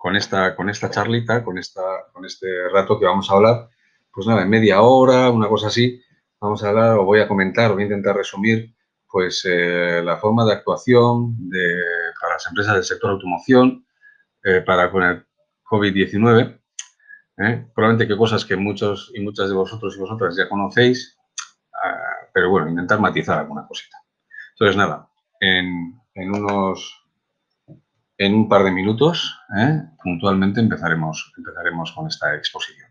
con esta charlita, con este rato que vamos a hablar, pues nada, en media hora, una cosa así, vamos a hablar o voy a comentar, voy a intentar resumir pues la forma de actuación para las empresas del sector automoción para con el COVID-19. Probablemente que cosas que muchos y muchas de vosotros y vosotras ya conocéis, pero bueno, intentar matizar alguna cosita. Entonces, nada, en un par de minutos, puntualmente empezaremos con esta exposición.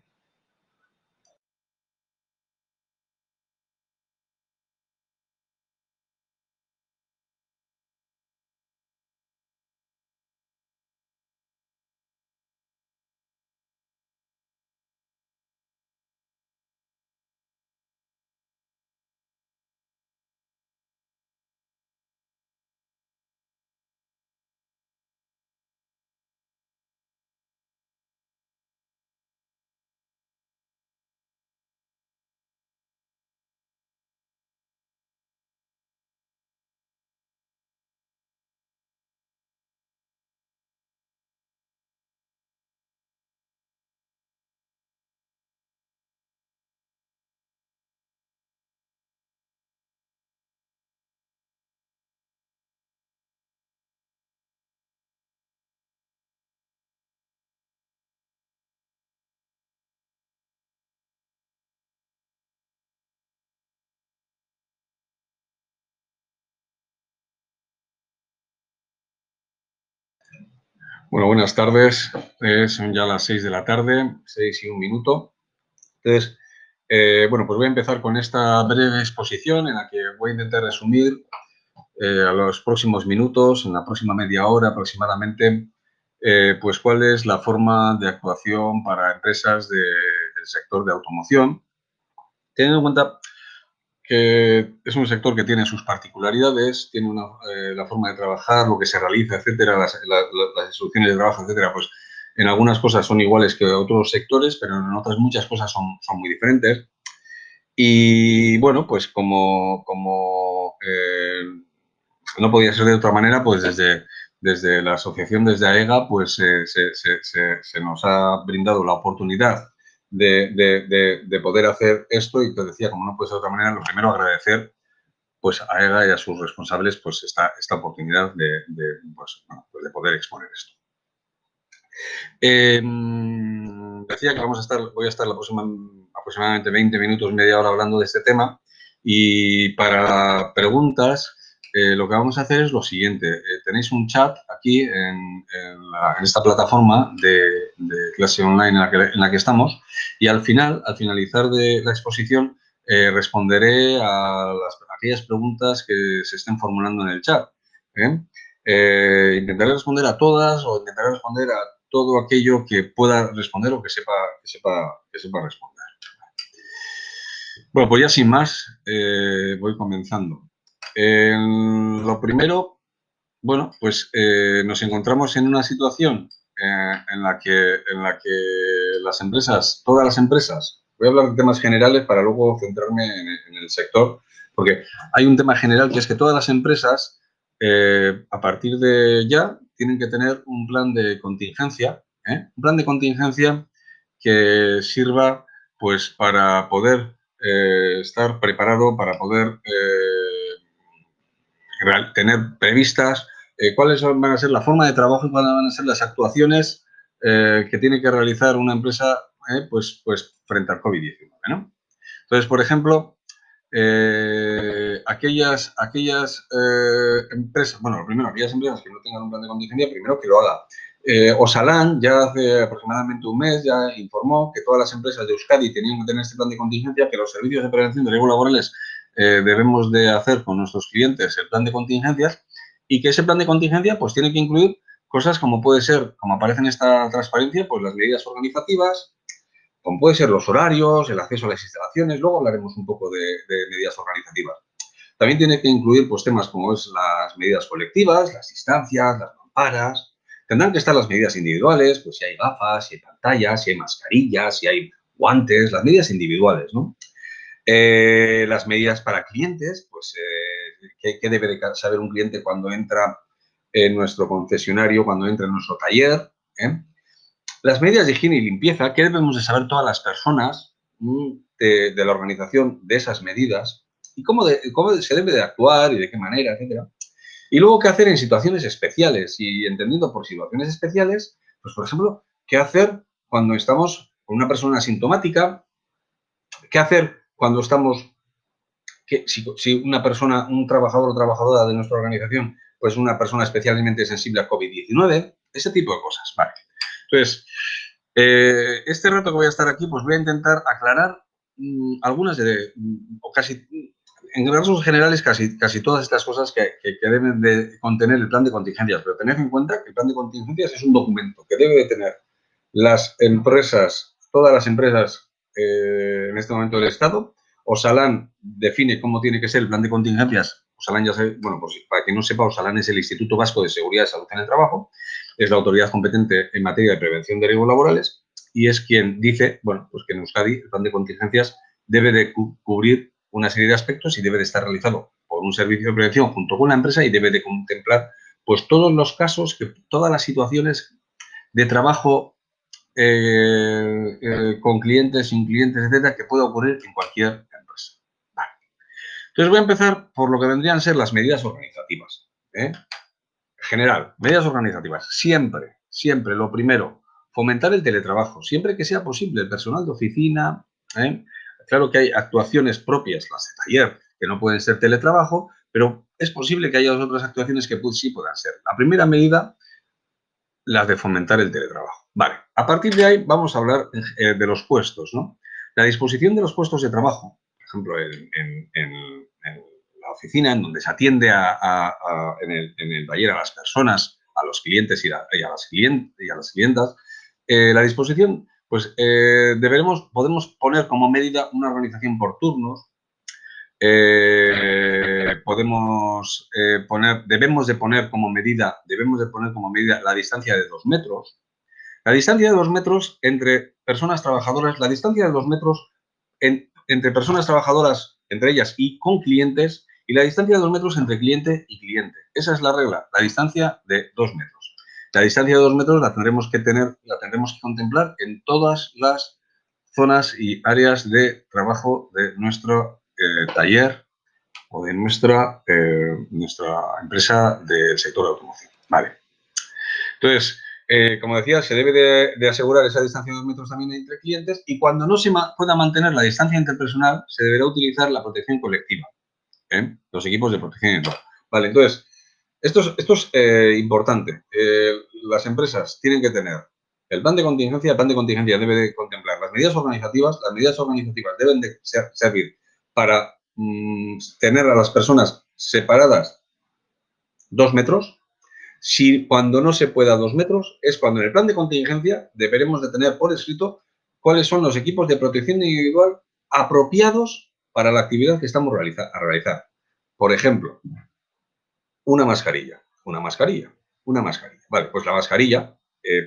Bueno, buenas tardes. Son ya las 6 de la tarde, 6 y un minuto. Entonces, bueno, pues voy a empezar con esta breve exposición en la que voy a intentar resumir a los próximos minutos, en la próxima media hora aproximadamente, pues cuál es la forma de actuación para empresas del sector de automoción, teniendo en cuenta que es un sector que tiene sus particularidades, tiene la forma de trabajar, lo que se realiza, etcétera, las instrucciones de trabajo, etcétera, pues en algunas cosas son iguales que otros sectores, pero en otras muchas cosas son muy diferentes. Y bueno, pues como no podía ser de otra manera, pues desde la asociación, desde AEGA, pues se nos ha brindado la oportunidad de poder hacer esto y te decía, como no puede ser de otra manera, lo primero agradecer pues a AEGA y a sus responsables pues esta oportunidad pues de poder exponer esto. Decía que voy a estar aproximadamente 20 minutos, media hora hablando de este tema y para preguntas lo que vamos a hacer es lo siguiente. Tenéis un chat aquí en esta plataforma de clase online en la que estamos y al finalizar de la exposición, responderé a aquellas preguntas que se estén formulando en el chat. Intentaré responder a todas o intentaré responder a todo aquello que pueda responder o que sepa responder. Bueno, pues ya sin más, voy comenzando. Lo primero, bueno, pues nos encontramos en una situación en la que las empresas, todas las empresas, voy a hablar de temas generales para luego centrarme en el sector, porque hay un tema general que es que todas las empresas, a partir de ya, tienen que tener un plan de contingencia, un plan de contingencia que sirva pues para poder estar preparado, para poder tener previstas cuáles van a ser la forma de trabajo y cuáles van a ser las actuaciones que tiene que realizar una empresa pues frente al COVID-19, ¿no? Entonces, por ejemplo, aquellas empresas, bueno, primero, aquellas empresas que no tengan un plan de contingencia, primero que lo haga. Osalan ya hace aproximadamente un mes ya informó que todas las empresas de Euskadi tenían que tener este plan de contingencia, que los servicios de prevención de riesgos laborales debemos de hacer con nuestros clientes el plan de contingencias y que ese plan de contingencia pues tiene que incluir cosas como puede ser, como aparece en esta transparencia, pues las medidas organizativas, como puede ser los horarios, el acceso a las instalaciones, luego hablaremos un poco de medidas organizativas. También tiene que incluir pues, temas como es las medidas colectivas, las distancias, las mamparas. Tendrán que estar las medidas individuales, pues si hay gafas, si hay pantallas, si hay mascarillas, si hay guantes, las medidas individuales, ¿no? Las medidas para clientes, pues ¿qué debe de saber un cliente cuando entra en nuestro concesionario, cuando entra en nuestro taller? Las medidas de higiene y limpieza, ¿qué debemos de saber todas las personas de la organización de esas medidas? Y cómo se debe de actuar y de qué manera, etcétera. Y luego, ¿qué hacer en situaciones especiales? Y entendiendo por situaciones especiales, pues, por ejemplo, ¿qué hacer cuando estamos con una persona asintomática? ¿Qué hacer cuando estamos, si una persona, un trabajador o trabajadora de nuestra organización, pues una persona especialmente sensible a COVID-19? Ese tipo de cosas, ¿vale? Entonces, este rato que voy a estar aquí, pues voy a intentar aclarar algunas o casi, en rasgos generales, casi todas estas cosas que deben de contener el plan de contingencias. Pero tened en cuenta que el plan de contingencias es un documento que debe de tener las empresas, todas las empresas en este momento del Estado. Osalan define cómo tiene que ser el plan de contingencias. Osalan ya sabe, bueno, pues para quien no sepa, Osalan es el Instituto Vasco de Seguridad y Salud en el Trabajo, es la autoridad competente en materia de prevención de riesgos laborales y es quien dice, bueno, pues que en Euskadi el plan de contingencias debe de cubrir una serie de aspectos y debe de estar realizado por un servicio de prevención junto con la empresa y debe de contemplar pues todos los casos, todas las situaciones de trabajo con clientes, sin clientes, etcétera, que pueda ocurrir en cualquier empresa. Vale. Entonces voy a empezar por lo que vendrían a ser las medidas organizativas. General, medidas organizativas. Siempre lo primero, fomentar el teletrabajo, siempre que sea posible. El personal de oficina, claro que hay actuaciones propias, las de taller, que no pueden ser teletrabajo, pero es posible que haya otras actuaciones que sí puedan ser. La primera medida, las de fomentar el teletrabajo. Vale, a partir de ahí vamos a hablar de los puestos, ¿no? La disposición de los puestos de trabajo, por ejemplo, en la oficina, en donde se atiende en el taller a las personas, a los clientes y a las clientas, la disposición, pues podemos poner como medida una organización por turnos. Debemos de poner como medida la distancia de 2 metros. La distancia de 2 metros entre personas trabajadoras, la distancia de 2 metros entre personas trabajadoras, entre ellas y con clientes, y la distancia de 2 metros entre cliente y cliente. Esa es la regla, la distancia de 2 metros. La distancia de 2 metros la tendremos que contemplar en todas las zonas y áreas de trabajo de nuestro taller o de nuestra empresa del sector de automoción. Vale. Entonces, como decía, se debe de asegurar esa distancia de 2 metros también entre clientes y cuando no se pueda mantener la distancia interpersonal, se deberá utilizar la protección colectiva, los equipos de protección individual. Vale, entonces, esto es importante. Las empresas tienen que tener el plan de contingencia. El plan de contingencia debe de contemplar las medidas organizativas. Las medidas organizativas deben de servir para tener a las personas separadas 2 metros. Si cuando no se pueda 2 metros, es cuando en el plan de contingencia deberemos de tener por escrito cuáles son los equipos de protección individual apropiados para la actividad que estamos a realizar. Por ejemplo, una mascarilla. Vale, pues la mascarilla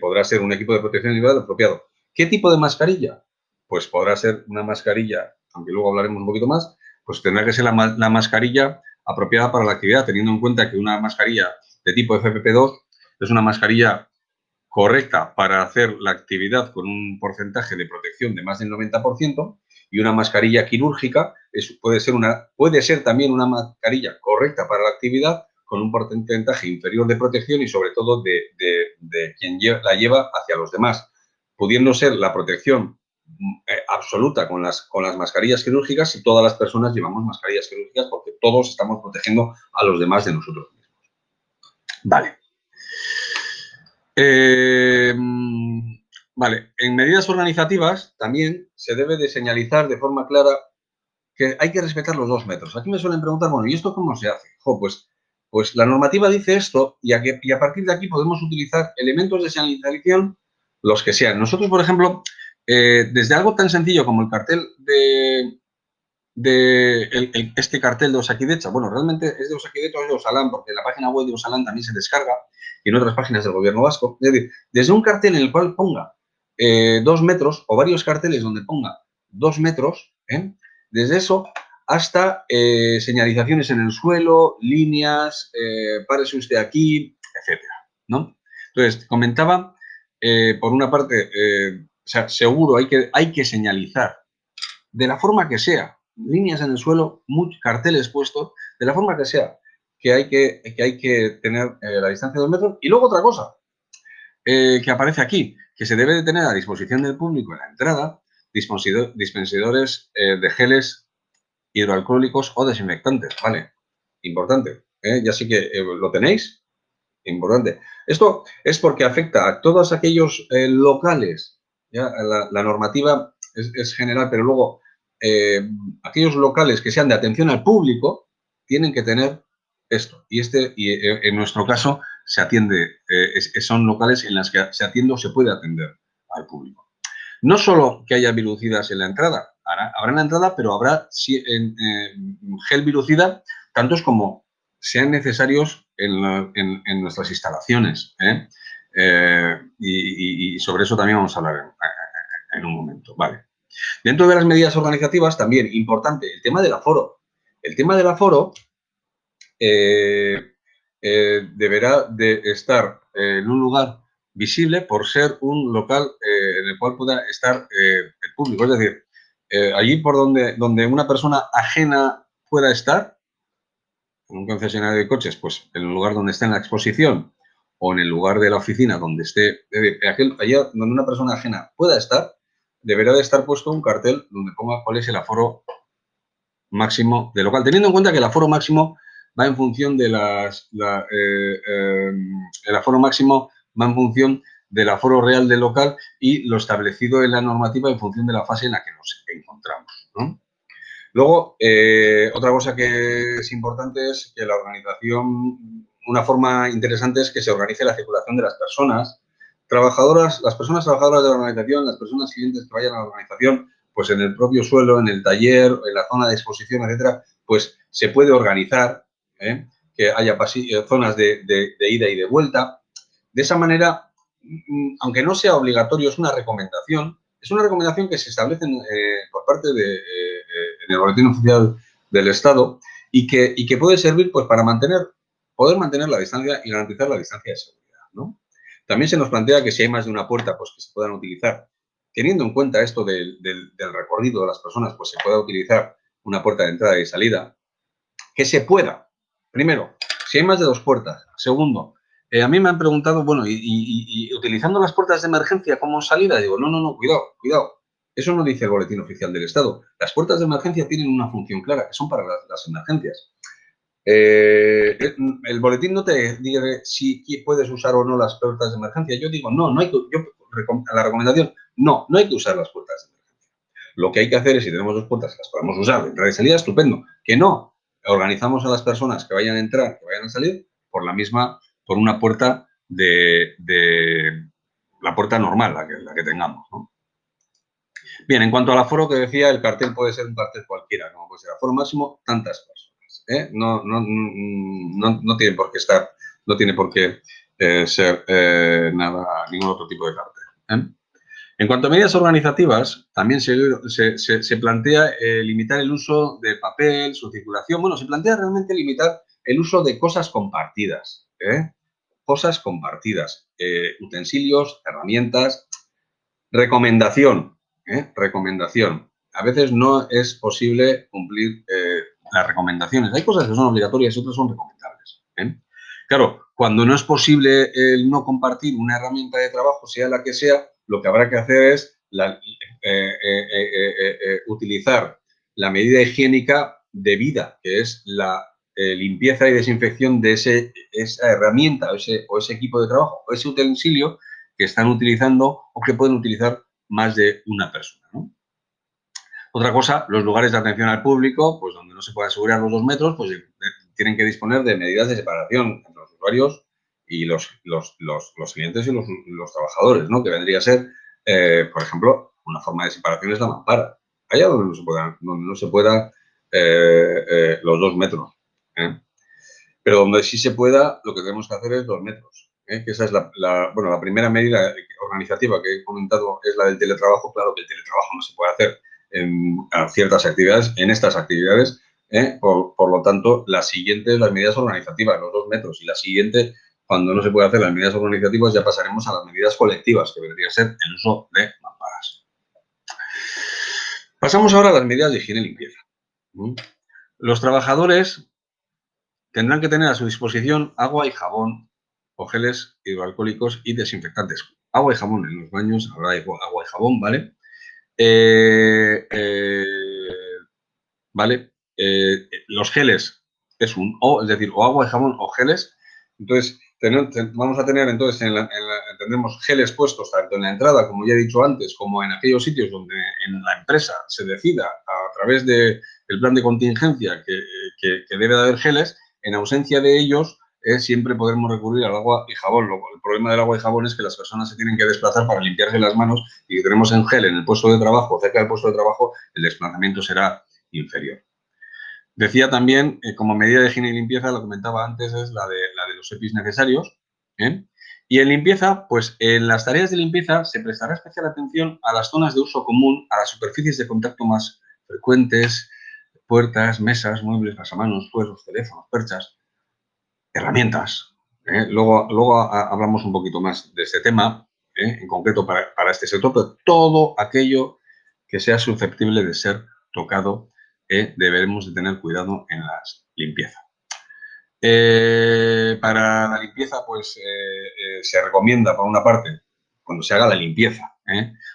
podrá ser un equipo de protección individual apropiado. ¿Qué tipo de mascarilla? Pues podrá ser una mascarilla, aunque luego hablaremos un poquito más, pues tendrá que ser la mascarilla apropiada para la actividad, teniendo en cuenta que una mascarilla de tipo FFP2 es una mascarilla correcta para hacer la actividad con un porcentaje de protección de más del 90% y una mascarilla quirúrgica puede ser también una mascarilla correcta para la actividad con un porcentaje inferior de protección y sobre todo de quien la lleva hacia los demás, pudiendo ser la protección absoluta con las mascarillas quirúrgicas si todas las personas llevamos mascarillas quirúrgicas porque todos estamos protegiendo a los demás de nosotros mismos. Vale. Vale, en medidas organizativas también se debe de señalizar de forma clara que hay que respetar los 2 metros. Aquí me suelen preguntar, bueno, ¿y esto cómo se hace? Pues la normativa dice esto y a partir de aquí podemos utilizar elementos de señalización, los que sean. Nosotros, por ejemplo, desde algo tan sencillo como el cartel este cartel de Osakidecha, bueno, realmente es de Osakidecha o es de Osalan, porque en la página web de Osalan también se descarga y en otras páginas del gobierno vasco. Es decir, desde un cartel en el cual ponga 2 metros o varios carteles donde ponga 2 metros, desde eso hasta señalizaciones en el suelo, líneas, párese usted aquí, etcétera, ¿no? Entonces, comentaba por una parte, o sea, seguro hay que señalizar de la forma que sea, líneas en el suelo, carteles puestos, de la forma que sea, que hay que tener la distancia de 2 metros. Y luego otra cosa que aparece aquí, que se debe de tener a disposición del público en la entrada, dispensadores de geles hidroalcohólicos o desinfectantes, ¿vale? Importante, ya sí que lo tenéis, importante. Esto es porque afecta a todos aquellos locales, ya la normativa es general, pero luego aquellos locales que sean de atención al público tienen que tener esto. Y en nuestro caso se atiende, son locales en los que se atiende o se puede atender al público. No solo que haya virucidas en la entrada, habrá en la entrada, pero habrá gel virucida, tantos como sean necesarios en nuestras instalaciones. Y sobre eso también vamos a hablar en un momento. Vale. Dentro de las medidas organizativas, también importante, el tema del aforo. El tema del aforo deberá de estar en un lugar visible por ser un local en el cual pueda estar el público. Es decir, allí por donde una persona ajena pueda estar, en un concesionario de coches, pues en el lugar donde esté en la exposición o en el lugar de la oficina donde esté, allá donde una persona ajena pueda estar, deberá de estar puesto un cartel donde ponga cuál es el aforo máximo del local, teniendo en cuenta que el aforo máximo va en función de el aforo máximo va en función del aforo real del local y lo establecido en la normativa en función de la fase en la que nos encontramos, ¿no? Luego, otra cosa que es importante es que la organización, una forma interesante es que se organice la circulación de las personas trabajadoras, las personas trabajadoras de la organización, las personas clientes que vayan a la organización, pues en el propio suelo, en el taller, en la zona de exposición, etcétera, pues se puede organizar, que haya zonas de ida y de vuelta. De esa manera, aunque no sea obligatorio, es una recomendación que se establece por parte en el Boletín Oficial del Estado y que puede servir pues, para poder mantener la distancia y garantizar la distancia de seguridad, ¿no? También se nos plantea que si hay más de una puerta, pues que se puedan utilizar. Teniendo en cuenta esto del recorrido de las personas, pues se pueda utilizar una puerta de entrada y salida. Que se pueda. Primero, si hay más de 2 puertas. Segundo, a mí me han preguntado, bueno, y utilizando las puertas de emergencia como salida, digo, no, cuidado. Eso no dice el Boletín Oficial del Estado. Las puertas de emergencia tienen una función clara, que son para las emergencias. El boletín no te dice si puedes usar o no las puertas de emergencia. Yo digo, no hay que, la recomendación, no hay que usar las puertas de emergencia. Lo que hay que hacer es, si tenemos 2 puertas que las podemos usar de entrada y salida, estupendo. Que no, organizamos a las personas que vayan a entrar, que vayan a salir, por una puerta la puerta normal, la que tengamos, ¿no? Bien, en cuanto al aforo que decía, el cartel puede ser un cartel cualquiera, como puede ser aforo máximo, tantas personas. No tiene por qué estar, no tiene por qué ser ningún otro tipo de cartel. En cuanto a medidas organizativas, también se plantea limitar el uso de papel, su circulación. Bueno, se plantea realmente limitar el uso de cosas compartidas. Cosas compartidas. Utensilios, herramientas. Recomendación. Recomendación. A veces no es posible cumplir las recomendaciones. Hay cosas que son obligatorias y otras son recomendables. Claro, cuando no es posible el no compartir una herramienta de trabajo, sea la que sea, lo que habrá que hacer es utilizar la medida higiénica debida, que es la limpieza y desinfección de esa herramienta o ese equipo de trabajo o ese utensilio que están utilizando o que pueden utilizar más de una persona, ¿no? Otra cosa, los lugares de atención al público, pues donde no se puede asegurar los 2 metros, pues tienen que disponer de medidas de separación entre los usuarios y los clientes y los trabajadores, ¿no? Que vendría a ser, por ejemplo, una forma de separación es la mampara. Allá donde no se pueda los 2 metros. Pero donde sí se pueda, lo que tenemos que hacer es 2 metros. Que esa es la primera medida organizativa que he comentado, es la del teletrabajo. Claro que el teletrabajo no se puede hacer en ciertas actividades, en estas actividades. Por lo tanto, la siguiente es las medidas organizativas, los 2 metros. Y la siguiente cuando no se puede hacer las medidas organizativas, ya pasaremos a las medidas colectivas, que vendría a ser el uso de mamparas. Pasamos ahora a las medidas de higiene y limpieza. Los trabajadores tendrán que tener a su disposición agua y jabón o geles hidroalcohólicos y desinfectantes. Agua y jabón en los baños, habrá agua y jabón, ¿vale? ¿Vale? Los geles es un o, es decir, o agua y jabón o geles. Entonces, vamos a tener entonces, tendremos geles puestos tanto en la entrada, como ya he dicho antes, como en aquellos sitios donde en la empresa se decida a través del plan de contingencia que debe de haber geles. En ausencia de ellos, siempre podremos recurrir al agua y jabón. El problema del agua y jabón es que las personas se tienen que desplazar para limpiarse las manos y que tenemos en gel en el puesto de trabajo, cerca del puesto de trabajo, el desplazamiento será inferior. Decía también, como medida de higiene y limpieza, lo comentaba antes, es la de los EPIs necesarios. Y en limpieza, pues en las tareas de limpieza se prestará especial atención a las zonas de uso común, a las superficies de contacto más frecuentes, puertas, mesas, muebles, pasamanos, suelos, teléfonos, perchas, herramientas. Luego hablamos un poquito más de este tema, en concreto para este sector, pero todo aquello que sea susceptible de ser tocado, deberemos de tener cuidado en la limpieza. Para la limpieza, pues se recomienda, por una parte, cuando se haga la limpieza,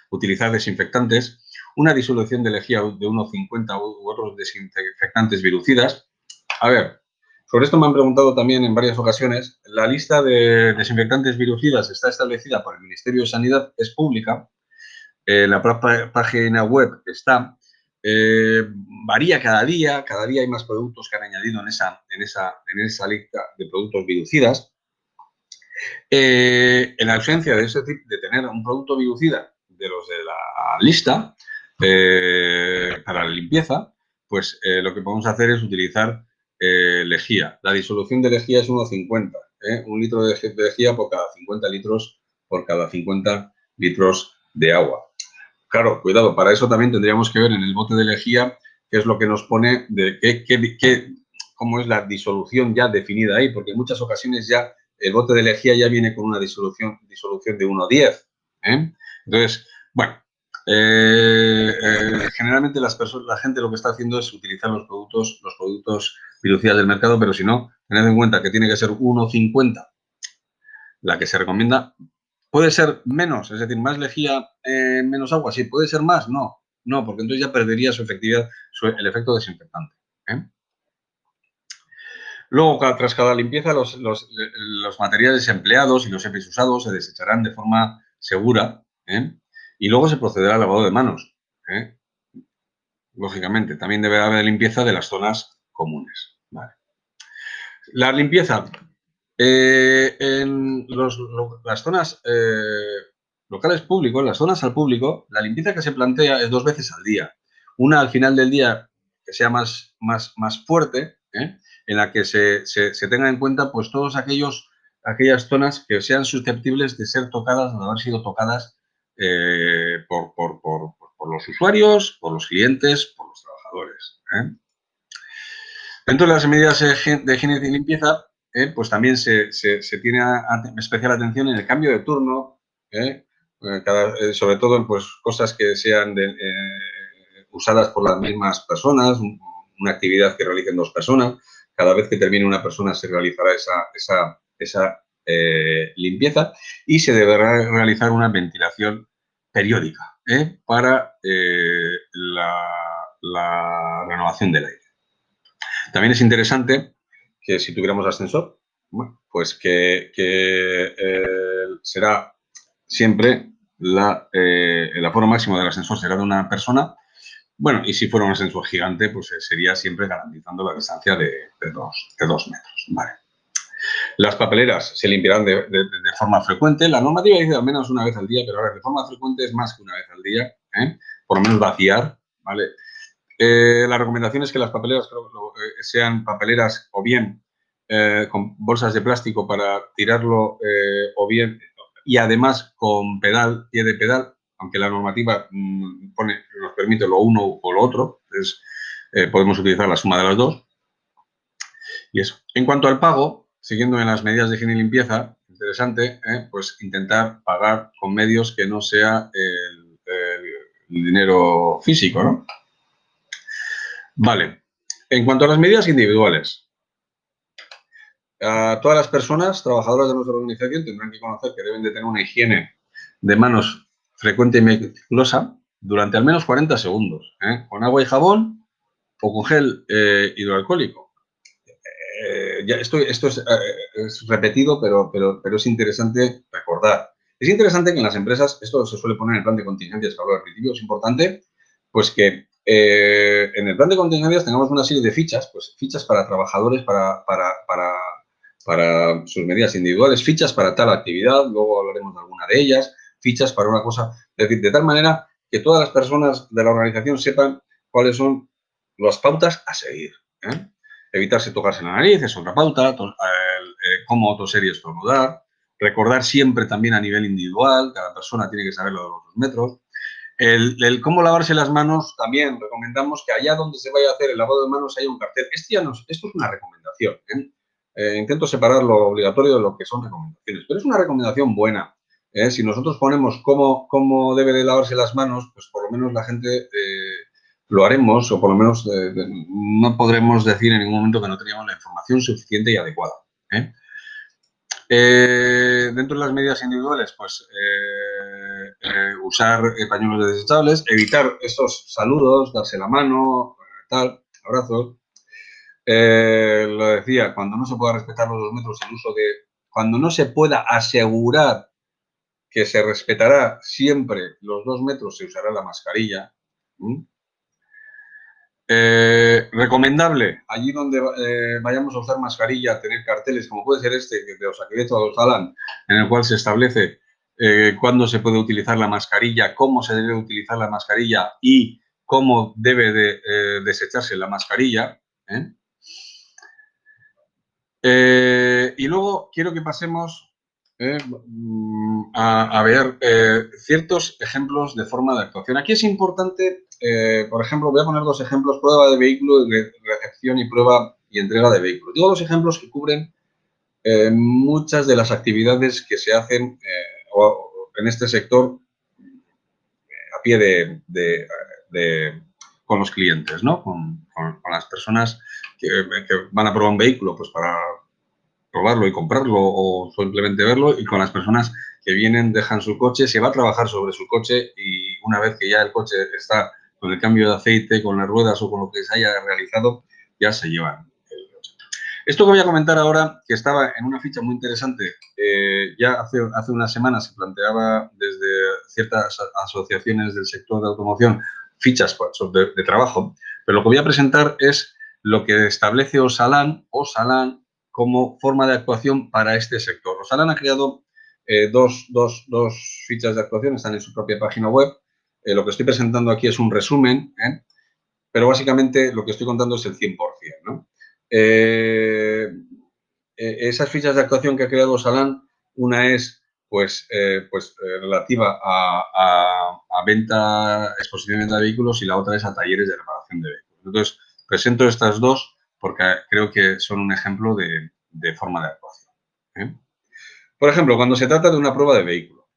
utilizar desinfectantes, una disolución de lejía de 1,50 u otros desinfectantes virucidas. A ver, sobre esto me han preguntado también en varias ocasiones. La lista de desinfectantes virucidas está establecida por el Ministerio de Sanidad, es pública. La propia página web está. Varía cada día hay más productos que han añadido en esa lista de productos virucidas. En ausencia de ese tipo, de tener un producto virucida de los de la lista para la limpieza, pues lo que podemos hacer es utilizar lejía. La disolución de lejía es 1,50. Un litro de lejía por cada 50 litros de agua. Claro, cuidado, para eso también tendríamos que ver en el bote de lejía qué es lo que nos pone, de cómo es la disolución ya definida ahí, porque en muchas ocasiones ya el bote de lejía ya viene con una disolución de 1,10. Entonces, bueno, generalmente la gente lo que está haciendo es utilizar los productos virucidas del mercado, pero si no, tened en cuenta que tiene que ser 1,50 la que se recomienda. ¿Puede ser menos? Es decir, ¿más lejía, menos agua? Sí. ¿Puede ser más? No. No, porque entonces ya perdería su efectividad, el efecto desinfectante. Luego, tras cada limpieza, los materiales empleados y los EPIs usados se desecharán de forma segura y luego se procederá al lavado de manos. Lógicamente, también debe haber limpieza de las zonas comunes. Vale. La limpieza en las zonas locales públicos, las zonas al público, la limpieza que se plantea es 2 veces al día. Una al final del día que sea más fuerte, en la que se tenga en cuenta pues todas aquellas zonas que sean susceptibles de ser tocadas o de haber sido tocadas por los usuarios, por los clientes, por los trabajadores. Dentro de las medidas de higiene y limpieza, pues también se tiene especial atención en el cambio de turno, sobre todo en pues, cosas que sean usadas por las mismas personas, una actividad que realicen 2 personas. Cada vez que termine una persona se realizará esa limpieza y se deberá realizar una ventilación periódica para la renovación del aire. También es interesante que si tuviéramos ascensor, bueno, pues que será siempre el aforo máximo del ascensor será de una persona. Bueno, y si fuera un ascensor gigante, pues sería siempre garantizando la distancia de 2 metros. Vale. Las papeleras se limpiarán de forma frecuente. La normativa dice al menos una vez al día, pero ahora de forma frecuente es más que una vez al día. Por lo menos vaciar, ¿vale? La recomendación es que las papeleras sean papeleras o bien con bolsas de plástico para tirarlo o bien, y además con pie de pedal, aunque la normativa nos permite lo uno o lo otro, entonces podemos utilizar la suma de las dos. Y eso. En cuanto al pago, siguiendo en las medidas de higiene y limpieza, interesante, pues intentar pagar con medios que no sea el dinero físico, ¿no? Vale. En cuanto a las medidas individuales, todas las personas trabajadoras de nuestra organización tendrán que conocer que deben de tener una higiene de manos frecuente y meticulosa durante al menos 40 segundos, con agua y jabón o con gel hidroalcohólico. Esto es repetido, pero es interesante recordar. Es interesante que en las empresas, esto se suele poner en el plan de contingencias que hablo al principio, es importante pues que en el plan de contingencias tengamos una serie de fichas, pues fichas para trabajadores, para sus medidas individuales, fichas para tal actividad, luego hablaremos de alguna de ellas, fichas para una cosa, es decir, de tal manera que todas las personas de la organización sepan cuáles son las pautas a seguir. Evitarse tocarse la nariz, es otra pauta, cómo toser y estornudar, recordar siempre también a nivel individual, cada persona tiene que saber lo de los 2 metros. El cómo lavarse las manos, también recomendamos que allá donde se vaya a hacer el lavado de manos haya un cartel. Esto es una recomendación. Intento separar lo obligatorio de lo que son recomendaciones, pero es una recomendación buena. Si nosotros ponemos cómo debe de lavarse las manos, pues por lo menos la gente lo haremos, o por lo menos no podremos decir en ningún momento que no teníamos la información suficiente y adecuada. Dentro de las medidas individuales, pues usar pañuelos desechables, evitar esos saludos, darse la mano, tal, abrazos. Lo decía, cuando no se pueda respetar los 2 metros, el uso de... Cuando no se pueda asegurar que se respetará siempre los 2 metros, se usará la mascarilla. Recomendable, allí donde vayamos a usar mascarilla, tener carteles, como puede ser este de Osakidetza o de Osalan, en el cual se establece cuándo se puede utilizar la mascarilla, cómo se debe utilizar la mascarilla y cómo debe de desecharse la mascarilla. Y luego quiero que pasemos a ver ciertos ejemplos de forma de actuación. Aquí es importante, por ejemplo, voy a poner 2 ejemplos, prueba de vehículo y recepción y prueba y entrega de vehículo. Digo 2 ejemplos que cubren muchas de las actividades que se hacen en este sector a pie con los clientes, ¿no? Con las personas que van a probar un vehículo, pues para probarlo y comprarlo o simplemente verlo, y con las personas que vienen, dejan su coche, se va a trabajar sobre su coche y una vez que ya el coche está con el cambio de aceite, con las ruedas o con lo que se haya realizado, ya se llevan el coche. Esto que voy a comentar ahora, que estaba en una ficha muy interesante, ya hace unas semanas se planteaba desde ciertas asociaciones del sector de automoción fichas de trabajo, pero lo que voy a presentar es lo que establece Osalan como forma de actuación para este sector. Osalan ha creado dos fichas de actuación, están en su propia página web. Lo que estoy presentando aquí es un resumen, pero básicamente lo que estoy contando es el 100%, ¿no? Esas fichas de actuación que ha creado Osalan, una es relativa a venta, exposición y venta de vehículos, y la otra es a talleres de reparación de vehículos. Entonces, presento estas dos porque creo que son un ejemplo de forma de actuación. Por ejemplo, cuando se trata de una prueba de vehículo,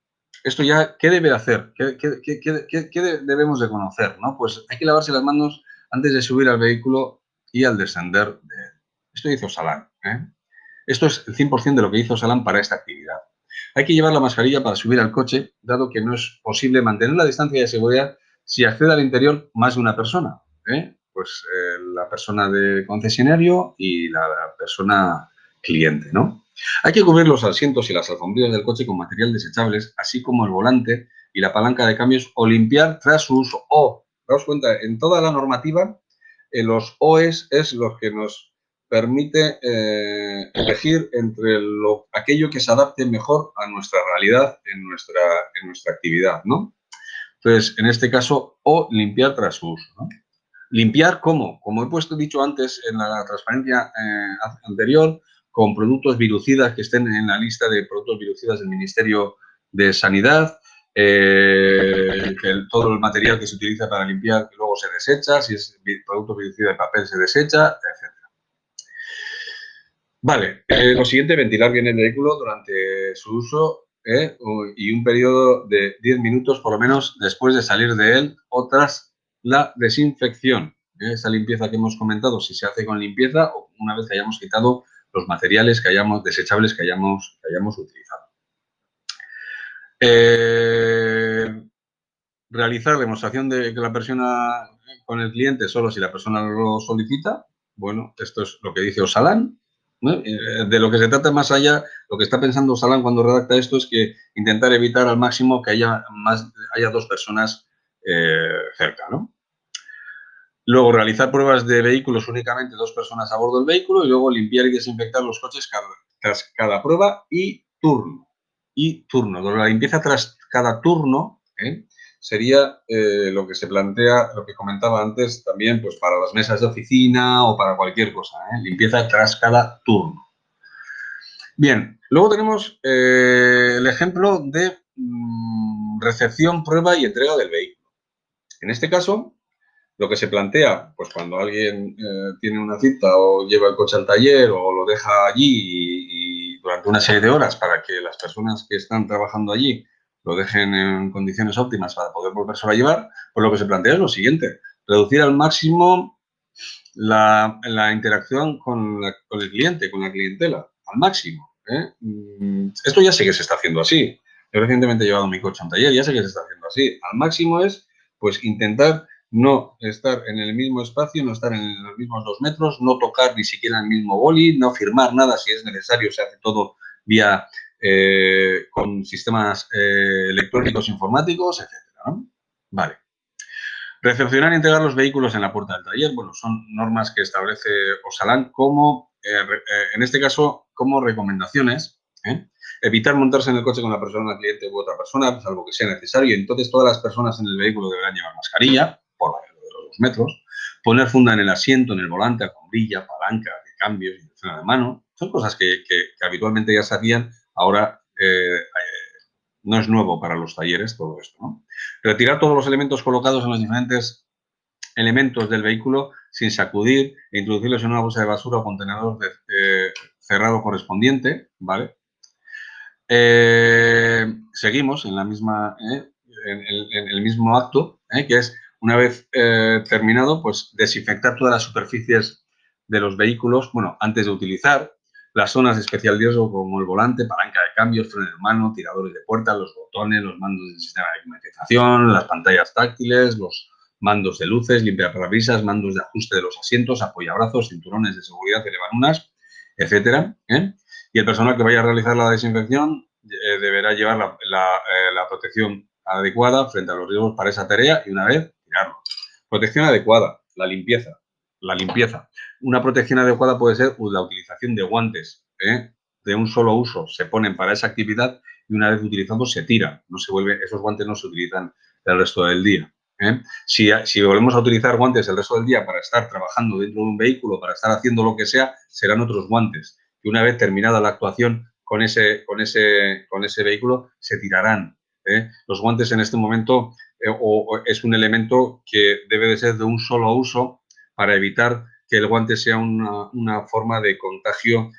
esto ya, ¿qué debe hacer? ¿Qué debemos de conocer? ¿No? Pues hay que lavarse las manos antes de subir al vehículo y al descender de él. Esto hizo Osalan. Esto es el 100% de lo que hizo Osalan para esta actividad. Hay que llevar la mascarilla para subir al coche, dado que no es posible mantener la distancia de seguridad si accede al interior más de una persona. Pues la persona de concesionario y la persona cliente, ¿no? Hay que cubrir los asientos y las alfombrillas del coche con material desechables, así como el volante y la palanca de cambios, o limpiar tras su uso. Daos cuenta, en toda la normativa, los OEs es lo que nos permite elegir entre aquello que se adapte mejor a nuestra realidad en nuestra actividad, ¿no? Entonces, en este caso, o limpiar tras su uso, ¿no? ¿Limpiar cómo? Como he dicho antes en la transparencia anterior, con productos virucidas que estén en la lista de productos virucidas del Ministerio de Sanidad, todo el material que se utiliza para limpiar que luego se desecha, si es producto virucida de papel se desecha, etc. Vale, lo siguiente, ventilar bien el vehículo durante su uso y un periodo de 10 minutos por lo menos después de salir de él o tras la desinfección. Esa limpieza que hemos comentado, si se hace con limpieza o una vez que hayamos quitado los materiales desechables que hayamos utilizado. Realizar demostración de que la persona con el cliente solo si la persona lo solicita. Bueno, esto es lo que dice Osalan, ¿no? De lo que se trata más allá, lo que está pensando Osalan cuando redacta esto es que intentar evitar al máximo que haya dos personas cerca, ¿no? Luego, realizar pruebas de vehículos únicamente 2 personas a bordo del vehículo y luego limpiar y desinfectar los coches tras cada prueba y turno. La limpieza tras cada turno sería lo que se plantea, lo que comentaba antes también, pues para las mesas de oficina o para cualquier cosa. Limpieza tras cada turno. Bien, luego tenemos el ejemplo de recepción, prueba y entrega del vehículo. En este caso, lo que se plantea, pues cuando alguien tiene una cita o lleva el coche al taller o lo deja allí y durante una serie de horas para que las personas que están trabajando allí lo dejen en condiciones óptimas para poder volvérselo a llevar, pues lo que se plantea es lo siguiente, reducir al máximo la interacción con el cliente, con la clientela, al máximo. Esto ya sé que se está haciendo así. Yo recientemente he llevado mi coche a un taller, ya sé que se está haciendo así. Al máximo es, pues, intentar no estar en el mismo espacio, no estar en los mismos 2 metros, no tocar ni siquiera el mismo boli, no firmar nada si es necesario, se hace todo vía con sistemas electrónicos informáticos, etcétera, ¿no? Vale. Recepcionar y entregar los vehículos en la puerta del taller, bueno, son normas que establece Osalan como, en este caso, como recomendaciones. Evitar montarse en el coche con la persona, cliente u otra persona, salvo que sea necesario. Entonces, todas las personas en el vehículo deberán llevar mascarilla, por la regla de los 2 metros. Poner funda en el asiento, en el volante, alfombrilla, palanca de cambios y freno de mano. Son cosas que habitualmente ya se hacían, ahora no es nuevo para los talleres todo esto, ¿no? Retirar todos los elementos colocados en los diferentes elementos del vehículo sin sacudir e introducirlos en una bolsa de basura o contenedor cerrado correspondiente, ¿vale? Seguimos en la misma, en el mismo acto, que es, una vez terminado, pues desinfectar todas las superficies de los vehículos, bueno, antes de utilizar, las zonas de especial riesgo como el volante, palanca de cambios, freno de mano, tiradores de puerta, los botones, los mandos del sistema de climatización, las pantallas táctiles, los mandos de luces, limpiaparabrisas, mandos de ajuste de los asientos, apoyabrazos, cinturones de seguridad, elevanunas, etcétera. Y el personal que vaya a realizar la desinfección deberá llevar la protección adecuada frente a los riesgos para esa tarea y una vez tirarlo. Protección adecuada, la limpieza. La limpieza. Una protección adecuada puede ser la utilización de guantes de un solo uso, se ponen para esa actividad y una vez utilizados se tiran. No se vuelve, esos guantes no se utilizan el resto del día. Si volvemos a utilizar guantes el resto del día para estar trabajando dentro de un vehículo, para estar haciendo lo que sea, serán otros guantes. Y una vez terminada la actuación con ese vehículo, se tirarán. Los guantes en este momento es un elemento que debe de ser de un solo uso para evitar que el guante sea una forma de contagio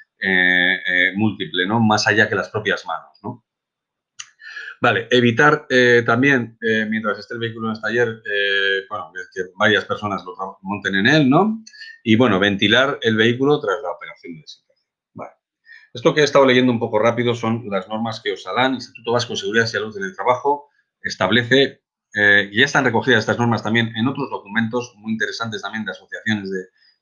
múltiple, ¿no? Más allá que las propias manos, ¿no? Vale, evitar también, mientras esté el vehículo en el taller, bueno, que varias personas lo monten en él, ¿no? Y, bueno, ventilar el vehículo tras la operación de desinfección. Vale. Esto que he estado leyendo un poco rápido son las normas que Osalan, Instituto Vasco de Seguridad y Salud en el Trabajo, establece, y ya están recogidas estas normas también en otros documentos muy interesantes también de asociaciones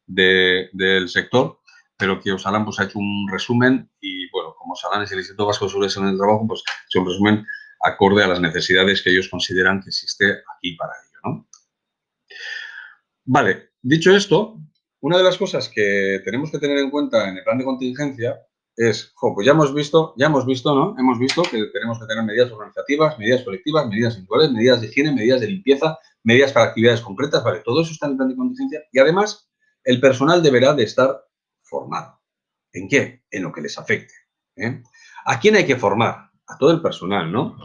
del sector, pero que Osalan pues, ha hecho un resumen y, bueno, como Osalan es el Instituto Vasco de Seguridad y Salud en el Trabajo, pues ha hecho un resumen acorde a las necesidades que ellos consideran que existe aquí para ello, ¿no? Vale, dicho esto, una de las cosas que tenemos que tener en cuenta en el plan de contingencia es, pues ya hemos visto, ¿no? Hemos visto que tenemos que tener medidas organizativas, medidas colectivas, medidas individuales, medidas de higiene, medidas de limpieza, medidas para actividades concretas, vale, todo eso está en el plan de contingencia y además el personal deberá de estar formado. ¿En qué? En lo que les afecte. ¿A quién hay que formar? A todo el personal, ¿no?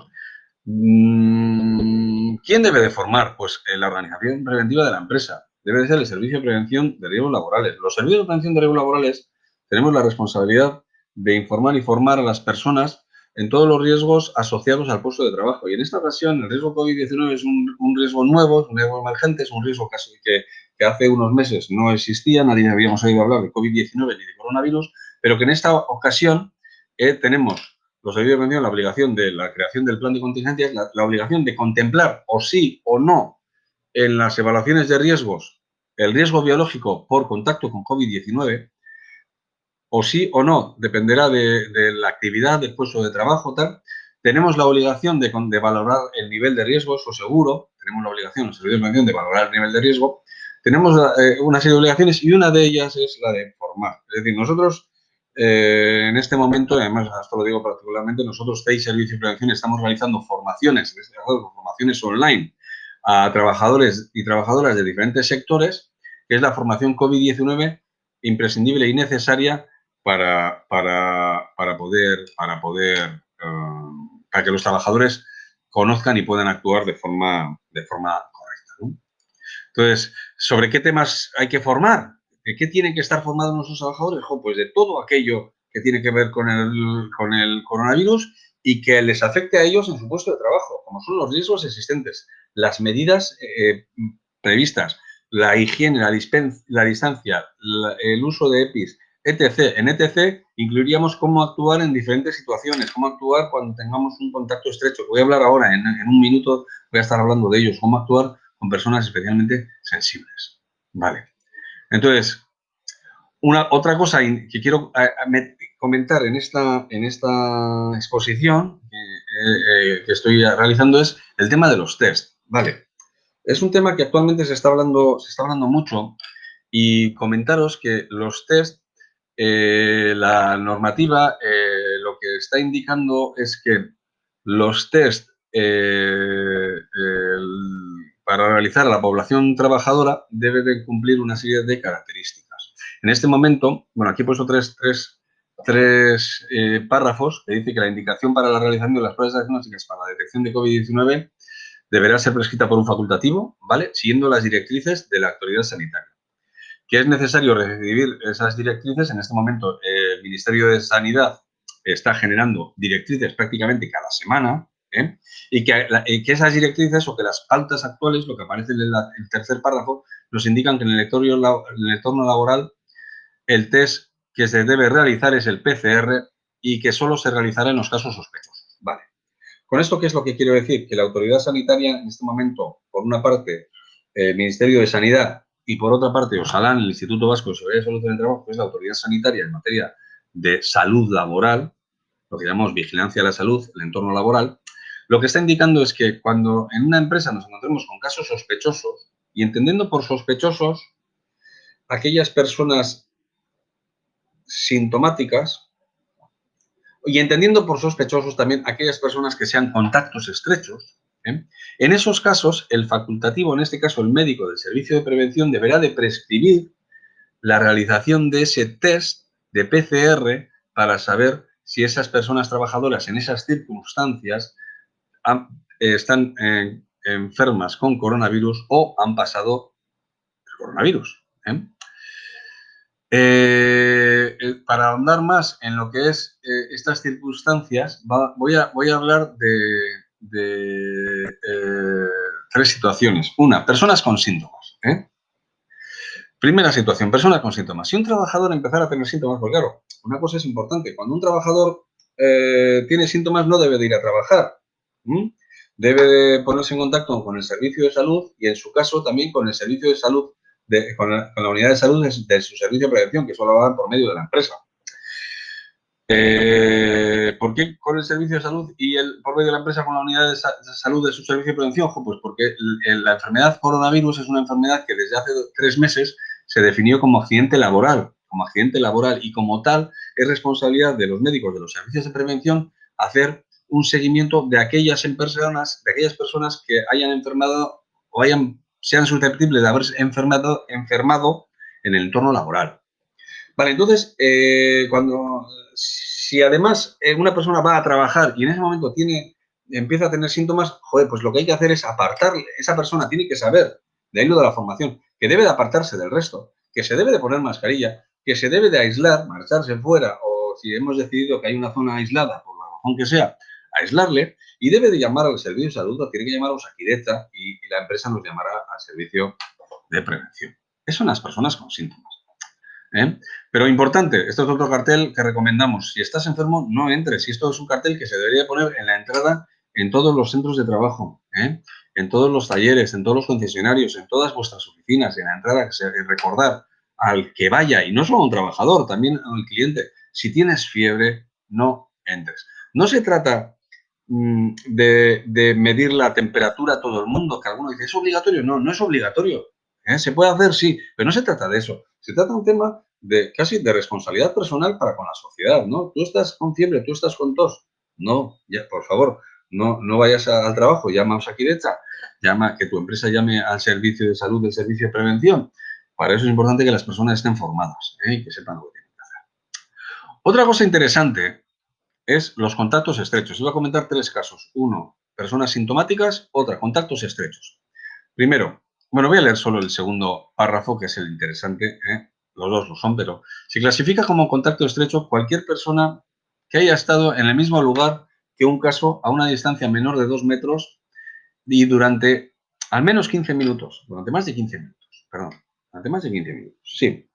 ¿Quién debe de formar? Pues la organización preventiva de la empresa. Debe de ser el Servicio de Prevención de Riesgos Laborales. Los servicios de prevención de riesgos laborales tenemos la responsabilidad de informar y formar a las personas en todos los riesgos asociados al puesto de trabajo. Y en esta ocasión el riesgo COVID-19 es un riesgo nuevo, es un riesgo emergente, es un riesgo casi que hace unos meses no existía, nadie habíamos oído hablar de COVID-19 ni de coronavirus, pero que en esta ocasión tenemos los servicios de prevención la obligación de la creación del plan de contingencias, la obligación de contemplar o sí o no en las evaluaciones de riesgos el riesgo biológico por contacto con COVID-19, o sí o no, dependerá de la actividad, del puesto de trabajo, tal. Tenemos la obligación de valorar el nivel de riesgo, eso seguro. Tenemos la obligación, los servicios de prevención, de valorar el nivel de riesgo. Tenemos una serie de obligaciones y una de ellas es la de formar. Es decir, nosotros en este momento, además, esto lo digo particularmente, nosotros, CEI Servicio de Prevención, estamos realizando formaciones, en este caso, formaciones online a trabajadores y trabajadoras de diferentes sectores, que es la formación COVID-19 imprescindible y necesaria para que los trabajadores conozcan y puedan actuar de forma correcta, ¿no? Entonces, ¿sobre qué temas hay que formar? ¿De qué tienen que estar formados nuestros trabajadores? Pues de todo aquello que tiene que ver con el coronavirus y que les afecte a ellos en su puesto de trabajo, como son los riesgos existentes, las medidas previstas, la higiene, la distancia, el uso de EPIs, etc. En ETC incluiríamos cómo actuar en diferentes situaciones, cómo actuar cuando tengamos un contacto estrecho. Voy a hablar ahora, en un minuto voy a estar hablando de ellos, cómo actuar con personas especialmente sensibles. Vale. Entonces, otra cosa que quiero comentar en esta exposición que estoy realizando es el tema de los test. Vale. Es un tema que actualmente se está hablando mucho, y comentaros que los test, la normativa lo que está indicando es que los test para realizar a la población trabajadora debe de cumplir una serie de características. En este momento, bueno, aquí he puesto tres párrafos que dice que la indicación para la realización de las pruebas diagnósticas para la detección de COVID-19 deberá ser prescrita por un facultativo, ¿vale?, siguiendo las directrices de la autoridad sanitaria. Que es necesario recibir esas directrices. En este momento el Ministerio de Sanidad está generando directrices prácticamente cada semana, y que esas directrices o que las pautas actuales, lo que aparece en el tercer párrafo, nos indican que en el entorno laboral el test que se debe realizar es el PCR y que solo se realizará en los casos sospechosos. Vale. ¿Con esto qué es lo que quiero decir? Que la autoridad sanitaria en este momento, por una parte, el Ministerio de Sanidad, y por otra parte, Osalan, el Instituto Vasco de Seguridad y Salud en el Trabajo, que es la autoridad sanitaria en materia de salud laboral, lo que llamamos vigilancia de la salud, el entorno laboral, lo que está indicando es que cuando en una empresa nos encontremos con casos sospechosos, y entendiendo por sospechosos aquellas personas sintomáticas, y entendiendo por sospechosos también aquellas personas que sean contactos estrechos, en esos casos, el facultativo, en este caso el médico del servicio de prevención, deberá de prescribir la realización de ese test de PCR para saber si esas personas trabajadoras en esas circunstancias están enfermas con coronavirus o han pasado el coronavirus. Para ahondar más en lo que es estas circunstancias, voy a hablar de tres situaciones. Una, personas con síntomas. Primera situación, personas con síntomas. Si un trabajador empezara a tener síntomas, pues claro, una cosa es importante. Cuando un trabajador tiene síntomas, no debe de ir a trabajar. Debe de ponerse en contacto con el servicio de salud y, en su caso, también con el servicio de salud, con la unidad de salud de su servicio de prevención, que solo va por medio de la empresa. ¿Por qué con el servicio de salud y por medio de la empresa con la unidad de salud de su servicio de prevención? Pues porque la enfermedad coronavirus es una enfermedad que desde hace 3 meses se definió como accidente laboral, y como tal es responsabilidad de los médicos de los servicios de prevención hacer un seguimiento de aquellas personas que hayan enfermado o sean susceptibles de haberse enfermado en el entorno laboral. Vale, entonces, si además una persona va a trabajar y en ese momento empieza a tener síntomas, pues lo que hay que hacer es apartarle. Esa persona tiene que saber, de ahí lo de la formación, que debe de apartarse del resto, que se debe de poner mascarilla, que se debe de aislar, marcharse fuera, o si hemos decidido que hay una zona aislada, por la razón que sea, aislarle, y debe de llamar al servicio de salud, o tiene que llamar a Osakidetza, y la empresa nos llamará al servicio de prevención. Eso son las personas con síntomas. Pero importante, esto es otro cartel que recomendamos. Si estás enfermo, no entres. Y esto es un cartel que se debería poner en la entrada en todos los centros de trabajo, en todos los talleres, en todos los concesionarios, en todas vuestras oficinas, en la entrada, recordar al que vaya, y no solo a un trabajador, también al cliente, si tienes fiebre, no entres. No se trata de medir la temperatura a todo el mundo, que alguno dice, ¿es obligatorio? No, no es obligatorio. Se puede hacer, sí, pero no se trata de eso. Se trata de un tema casi de responsabilidad personal para con la sociedad, ¿no? Tú estás con fiebre, tú estás con tos. No, ya, por favor, no vayas al trabajo, llama a Osakidetza, que tu empresa llame al servicio de salud, del servicio de prevención. Para eso es importante que las personas estén formadas y que sepan lo que tienen que hacer. Otra cosa interesante es los contactos estrechos. Os voy a comentar 3 casos. Uno, personas sintomáticas. Otra, contactos estrechos. Primero, bueno, voy a leer solo el segundo párrafo, que es el interesante. Los dos lo son, pero se clasifica como contacto estrecho cualquier persona que haya estado en el mismo lugar que un caso a una distancia menor de 2 metros y durante al menos 15 minutos. Durante más de 15 minutos, perdón. Durante más de 15 minutos, sí.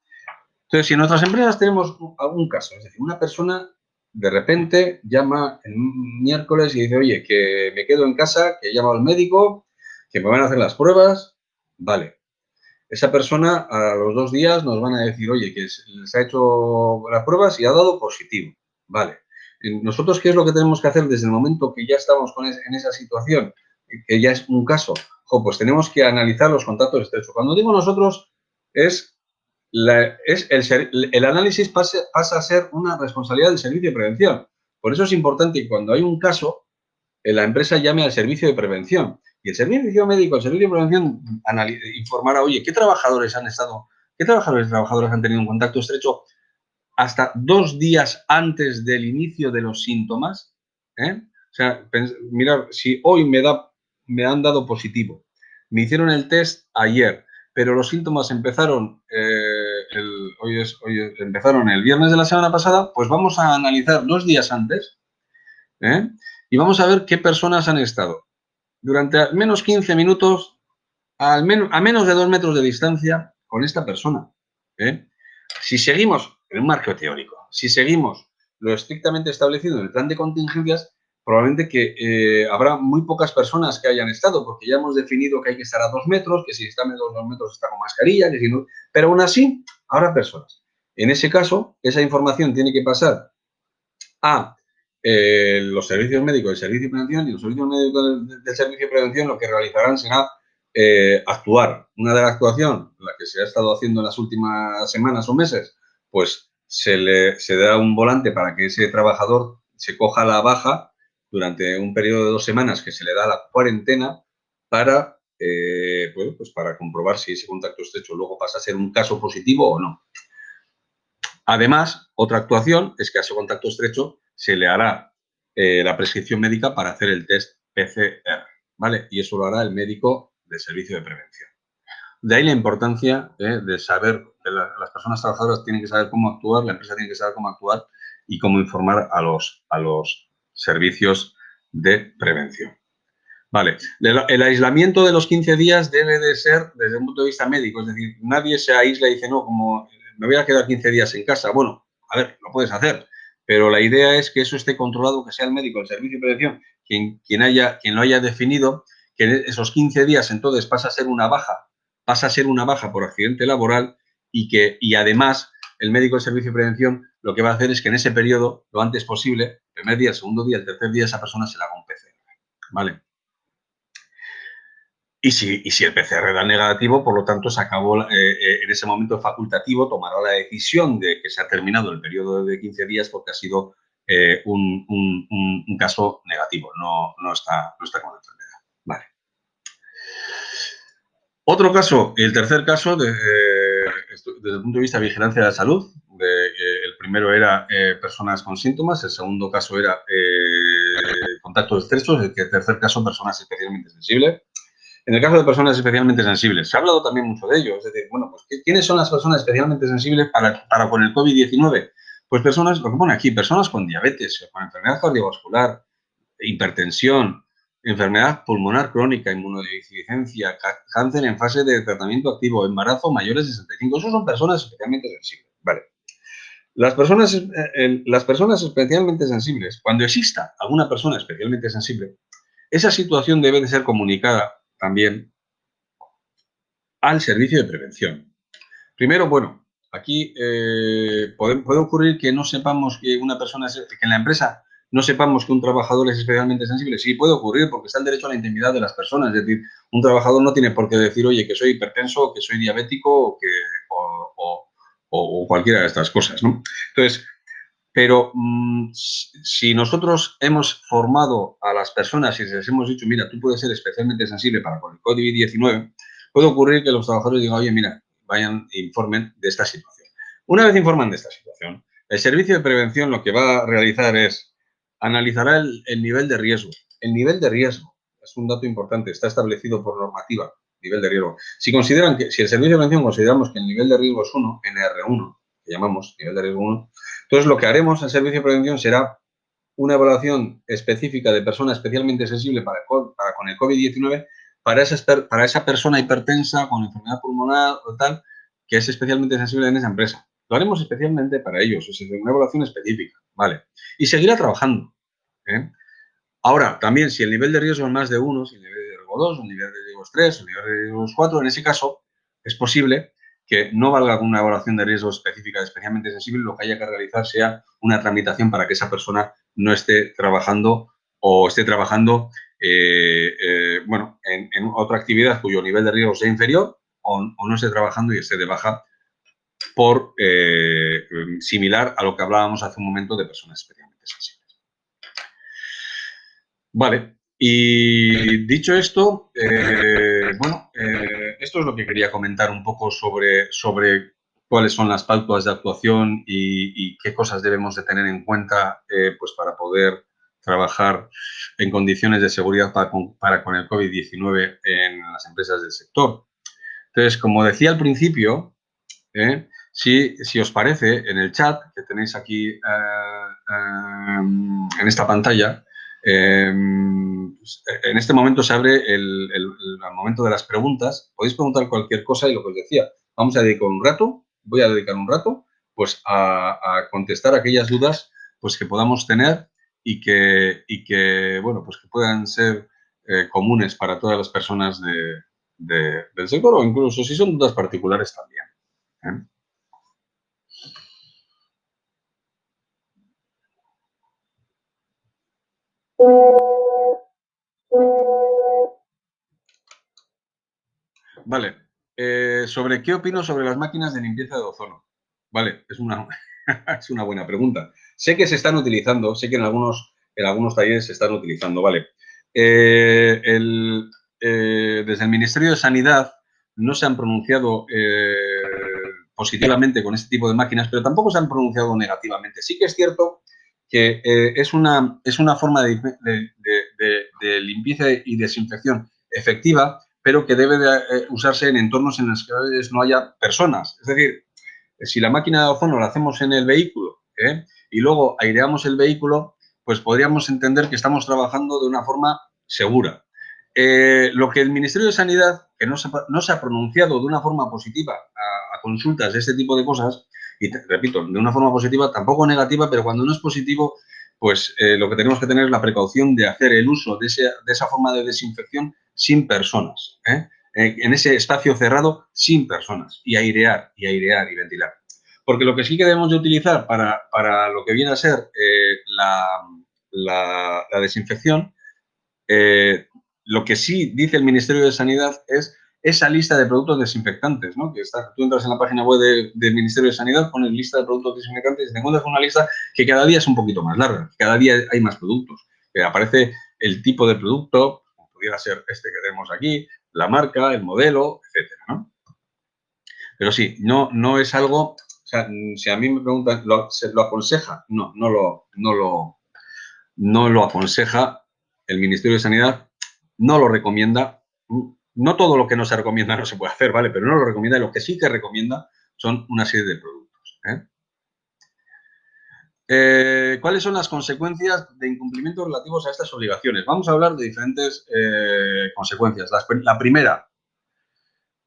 Entonces, si en nuestras empresas tenemos algún caso, es decir, una persona de repente llama el miércoles y dice, oye, que me quedo en casa, que he llamado al médico, que me van a hacer las pruebas, vale. Esa persona a los 2 días nos van a decir, oye, que se ha hecho las pruebas y ha dado positivo, vale. Nosotros, ¿qué es lo que tenemos que hacer desde el momento que ya estamos en esa situación, que ya es un caso? Pues tenemos que analizar los contactos estrechos. Cuando digo nosotros, el análisis pasa a ser una responsabilidad del servicio de prevención. Por eso es importante que cuando hay un caso, la empresa llame al servicio de prevención. Y el servicio médico, el servicio de prevención, informará, oye, ¿qué trabajadores trabajadores han tenido un contacto estrecho hasta 2 días antes del inicio de los síntomas? O sea, mirar, si hoy me han dado positivo, me hicieron el test ayer, pero los síntomas empezaron, empezaron el viernes de la semana pasada, pues vamos a analizar 2 días antes, y vamos a ver qué personas han estado durante al menos 15 minutos, a menos de 2 metros de distancia con esta persona. Si seguimos en un marco teórico, si seguimos lo estrictamente establecido en el plan de contingencias, probablemente que habrá muy pocas personas que hayan estado, porque ya hemos definido que hay que estar a 2 metros, que si está a menos de 2 metros está con mascarilla, que si no, pero aún así habrá personas. En ese caso, esa información tiene que pasar a los servicios médicos del servicio de prevención, y los servicios médicos del servicio de prevención lo que realizarán será actuar. Una de las actuaciones, la que se ha estado haciendo en las últimas semanas o meses, pues se da un volante para que ese trabajador se coja la baja durante un periodo de 2 semanas, que se le da la cuarentena para, pues para comprobar si ese contacto estrecho luego pasa a ser un caso positivo o no. Además, otra actuación es que a ese contacto estrecho se le hará la prescripción médica para hacer el test PCR, ¿vale? Y eso lo hará el médico del servicio de prevención. De ahí la importancia de saber, que las personas trabajadoras tienen que saber cómo actuar, la empresa tiene que saber cómo actuar y cómo informar a los servicios de prevención. Vale, el aislamiento de los 15 días debe de ser desde un punto de vista médico, es decir, nadie se aísla y dice, no, como me voy a quedar 15 días en casa. Bueno, a ver, lo puedes hacer, pero la idea es que eso esté controlado, que sea el médico, el servicio de prevención, quien lo haya definido, que esos 15 días entonces pasa a ser una baja por accidente laboral y además el médico del servicio de prevención lo que va a hacer es que en ese periodo, lo antes posible, el primer día, el segundo día, el tercer día, esa persona se le haga un PCR, ¿vale? Y si el PCR da negativo, por lo tanto, se acabó en ese momento facultativo, tomará la decisión de que se ha terminado el periodo de 15 días porque ha sido un caso negativo, no está con la enfermedad. Vale. Otro caso, el tercer caso, desde el punto de vista de vigilancia de la salud, el primero era personas con síntomas, el segundo caso era contactos estrechos, el tercer caso, personas especialmente sensibles. En el caso de personas especialmente sensibles, se ha hablado también mucho de ello. Es decir, bueno, pues ¿quiénes son las personas especialmente sensibles para con el COVID-19? Pues personas, lo que pone aquí, personas con diabetes, con enfermedad cardiovascular, hipertensión, enfermedad pulmonar crónica, inmunodeficiencia, cáncer en fase de tratamiento activo, embarazo mayores de 65. Esos son personas especialmente sensibles. Vale. Las personas especialmente sensibles, cuando exista alguna persona especialmente sensible, esa situación debe de ser comunicada también al servicio de prevención. Primero, bueno, aquí puede ocurrir que no sepamos que una persona, que en la empresa no sepamos que un trabajador es especialmente sensible. Sí, puede ocurrir porque está el derecho a la intimidad de las personas. Es decir, un trabajador no tiene por qué decir, oye, que soy hipertenso, que soy diabético o cualquiera de estas cosas, ¿no? Entonces, pero si nosotros hemos formado a las personas y les hemos dicho, mira, tú puedes ser especialmente sensible para con el COVID-19, puede ocurrir que los trabajadores digan, oye, mira, vayan e informen de esta situación. Una vez informan de esta situación, el servicio de prevención lo que va a realizar es analizará el nivel de riesgo. El nivel de riesgo es un dato importante, está establecido por normativa, nivel de riesgo. Si el servicio de prevención consideramos que el nivel de riesgo es 1, NR1, que llamamos nivel de riesgo 1, entonces lo que haremos en servicio de prevención será una evaluación específica de persona especialmente sensible para con el COVID-19 para esa persona hipertensa con enfermedad pulmonar o tal, que es especialmente sensible en esa empresa. Lo haremos especialmente para ellos, es decir, una evaluación específica, ¿vale? Y seguirá trabajando, ¿eh? Ahora, también, si el nivel de riesgo es más de 1, si el nivel de riesgo 2, el nivel de riesgo 3, el nivel de riesgo 4, en ese caso, es posible que no valga una evaluación de riesgo específica especialmente sensible, lo que haya que realizar sea una tramitación para que esa persona no esté trabajando o esté trabajando bueno, en otra actividad cuyo nivel de riesgo sea inferior o no esté trabajando y esté de baja por similar a lo que hablábamos hace un momento de personas especialmente sensibles. Vale, y dicho esto, bueno, esto es lo que quería comentar un poco sobre cuáles son las pautas de actuación y qué cosas debemos de tener en cuenta pues para poder trabajar en condiciones de seguridad para con el COVID-19 en las empresas del sector. Entonces, como decía al principio, si os parece, en el chat que tenéis aquí en esta pantalla, pues, en este momento se abre el momento de las preguntas. Podéis preguntar cualquier cosa y lo que os decía, voy a dedicar un rato pues a contestar aquellas dudas pues que podamos tener y que bueno, pues que puedan ser comunes para todas las personas del sector o incluso si son dudas particulares también. Vale. ¿Sobre qué opino sobre las máquinas de limpieza de ozono? Vale, es una, es una buena pregunta. Sé que se están utilizando, sé que en algunos talleres se están utilizando, vale. Desde el Ministerio de Sanidad no se han pronunciado positivamente con este tipo de máquinas, pero tampoco se han pronunciado negativamente. Sí que es cierto que es una forma de limpieza y desinfección efectiva, pero que debe de usarse en entornos en los que no haya personas. Es decir, si la máquina de ozono la hacemos en el vehículo y luego aireamos el vehículo, pues podríamos entender que estamos trabajando de una forma segura. Lo que el Ministerio de Sanidad, que no se ha pronunciado de una forma positiva a consultas de este tipo de cosas, y repito, de una forma positiva, tampoco negativa, pero cuando no es positivo, pues lo que tenemos que tener es la precaución de hacer el uso de esa forma de desinfección sin personas, en ese espacio cerrado sin personas, y airear y ventilar. Porque lo que sí que debemos de utilizar para lo que viene a ser la desinfección, lo que sí dice el Ministerio de Sanidad es esa lista de productos desinfectantes, ¿no? Que tú entras en la página web del Ministerio de Sanidad, pones lista de productos desinfectantes y te encuentras con una lista que cada día es un poquito más larga, cada día hay más productos. Aparece el tipo de producto, como pudiera ser este que tenemos aquí, la marca, el modelo, etcétera, ¿no? Pero sí, no es algo, o sea, si a mí me preguntan, ¿se lo aconseja? No lo aconseja el Ministerio de Sanidad, no lo recomienda, no todo lo que no se recomienda no se puede hacer, ¿vale? Pero no lo recomienda, y lo que sí que recomienda son una serie de productos. ¿Cuáles son las consecuencias de incumplimiento relativos a estas obligaciones? Vamos a hablar de diferentes consecuencias. La primera,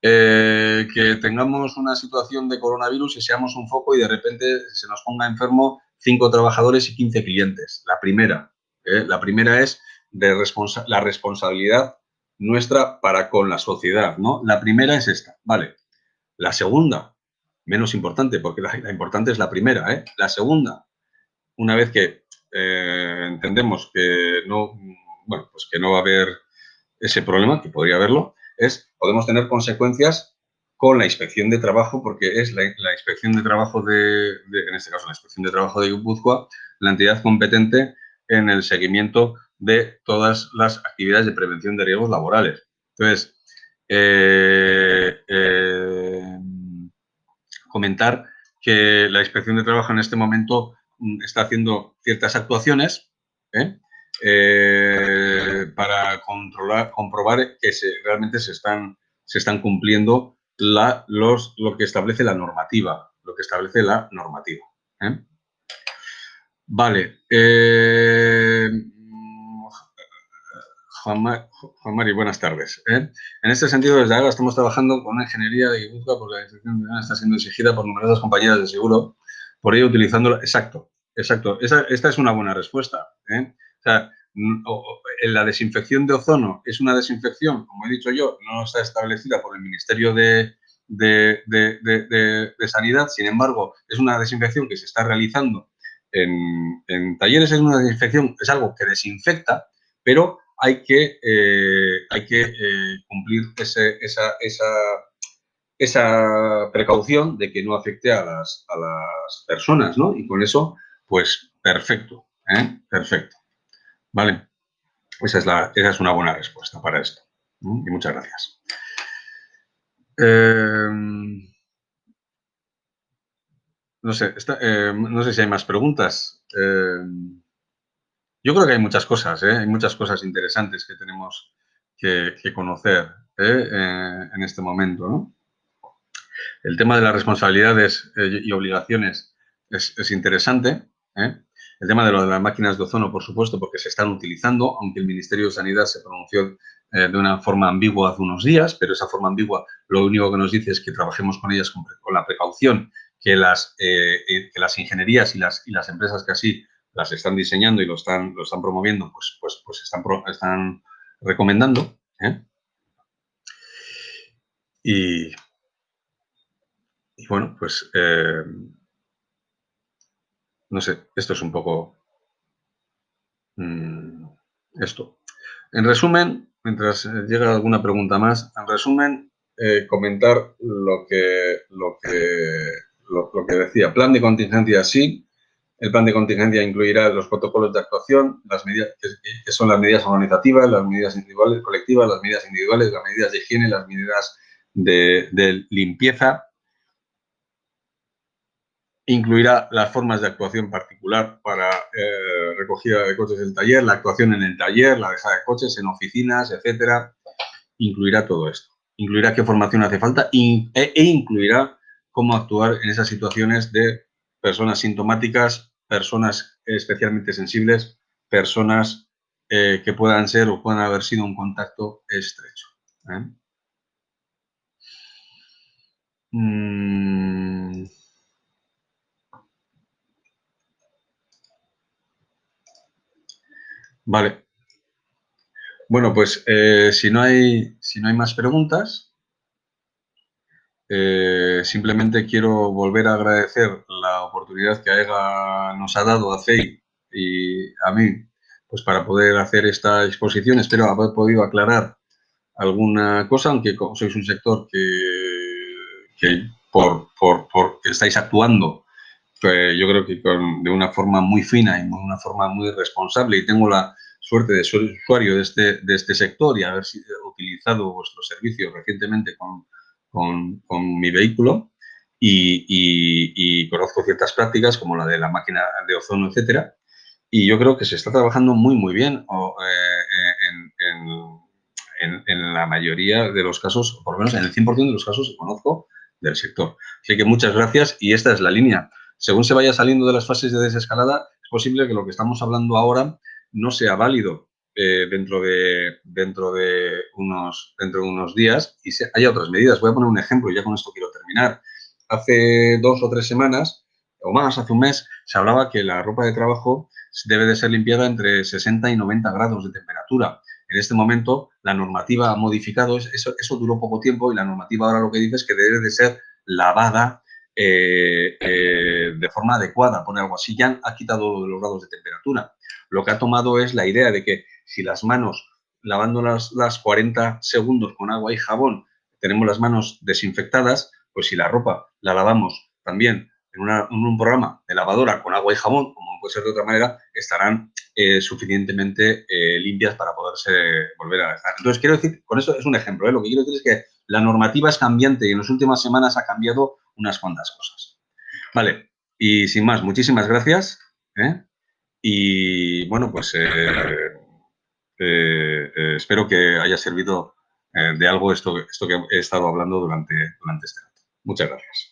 que tengamos una situación de coronavirus y seamos un foco y de repente se nos ponga enfermo 5 trabajadores y 15 clientes. La primera es la responsabilidad nuestra para con la sociedad, ¿no? La primera es esta, ¿vale? La segunda, menos importante, porque la importante es la primera, ¿eh? La segunda, una vez que entendemos que no, bueno, pues que no va a haber ese problema, que podría haberlo, podemos tener consecuencias con la inspección de trabajo, porque es la inspección de trabajo en este caso, la inspección de trabajo de Guipúzcoa, la entidad competente en el seguimiento de todas las actividades de prevención de riesgos laborales. Entonces, comentar que la inspección de trabajo en este momento está haciendo ciertas actuaciones para comprobar que realmente se están cumpliendo lo que establece la normativa. Vale. Juan Mari, buenas tardes. En este sentido, desde ahora estamos trabajando con una ingeniería de Guipúzcoa, porque la inspección está siendo exigida por numerosas compañías de seguro, por ello utilizándola. Exacto. Esta es una buena respuesta. O sea, la desinfección de ozono es una desinfección, como he dicho yo, no está establecida por el Ministerio de Sanidad, sin embargo, es una desinfección que se está realizando en talleres, es una desinfección, es algo que desinfecta, pero hay que cumplir esa precaución de que no afecte a las personas, ¿no? Y con eso, pues, perfecto, perfecto. Vale, esa es una buena respuesta para esto. Y muchas gracias. No sé, no sé si hay más preguntas. Yo creo que hay muchas cosas, hay muchas cosas interesantes que tenemos que conocer en este momento, ¿no? El tema de las responsabilidades y obligaciones es interesante. El tema de las máquinas de ozono, por supuesto, porque se están utilizando, aunque el Ministerio de Sanidad se pronunció de una forma ambigua hace unos días, pero esa forma ambigua lo único que nos dice es que trabajemos con ellas con la precaución que las ingenierías y las empresas que así las están diseñando y lo están promoviendo, pues están recomendando. Y bueno, pues no sé, esto es un poco esto. En resumen, mientras llega alguna pregunta más, en resumen, comentar lo que decía. Plan de contingencia sí. El plan de contingencia incluirá los protocolos de actuación, las medidas que son las medidas organizativas, las medidas individuales, colectivas, las medidas individuales, las medidas de higiene, las medidas de limpieza. Incluirá las formas de actuación particular para recogida de coches del taller, la actuación en el taller, la dejada de coches en oficinas, etcétera. Incluirá todo esto. Incluirá qué formación hace falta e incluirá cómo actuar en esas situaciones de personas sintomáticas, personas especialmente sensibles, personas que puedan ser o puedan haber sido un contacto estrecho. Vale. Bueno, pues si no hay más preguntas, simplemente quiero volver a agradecer la oportunidad que AEGA nos ha dado a CEI y a mí, pues para poder hacer esta exposición. Espero haber podido aclarar alguna cosa, aunque como sois un sector que estáis actuando, pues yo creo que de una forma muy fina y de una forma muy responsable, y tengo la suerte de ser usuario de este sector y haber utilizado vuestros servicios recientemente con mi vehículo y conozco ciertas prácticas como la de la máquina de ozono, etcétera, y yo creo que se está trabajando muy, muy bien en la mayoría de los casos, por lo menos en el 100% de los casos que conozco del sector. Así que muchas gracias y esta es la línea. Según se vaya saliendo de las fases de desescalada, es posible que lo que estamos hablando ahora no sea válido dentro de unos días y haya otras medidas. Voy a poner un ejemplo y ya con esto quiero terminar. Hace 2 o 3 semanas, o más, hace un mes, se hablaba que la ropa de trabajo debe de ser limpiada entre 60 y 90 grados de temperatura. En este momento, la normativa ha modificado, eso duró poco tiempo y la normativa ahora lo que dice es que debe de ser lavada de forma adecuada, pone algo así. Ya ha quitado lo de los grados de temperatura. Lo que ha tomado es la idea de que si las manos, lavándolas 40 segundos con agua y jabón, tenemos las manos desinfectadas, pues si la ropa la lavamos también en un programa de lavadora con agua y jabón, como puede ser de otra manera, estarán suficientemente limpias para poderse volver a dejar. Entonces, quiero decir, con eso es un ejemplo, lo que quiero decir es que la normativa es cambiante y en las últimas semanas ha cambiado unas cuantas cosas. Vale, y sin más, muchísimas gracias. Y bueno, pues espero que haya servido de algo esto que he estado hablando durante este rato. Muchas gracias.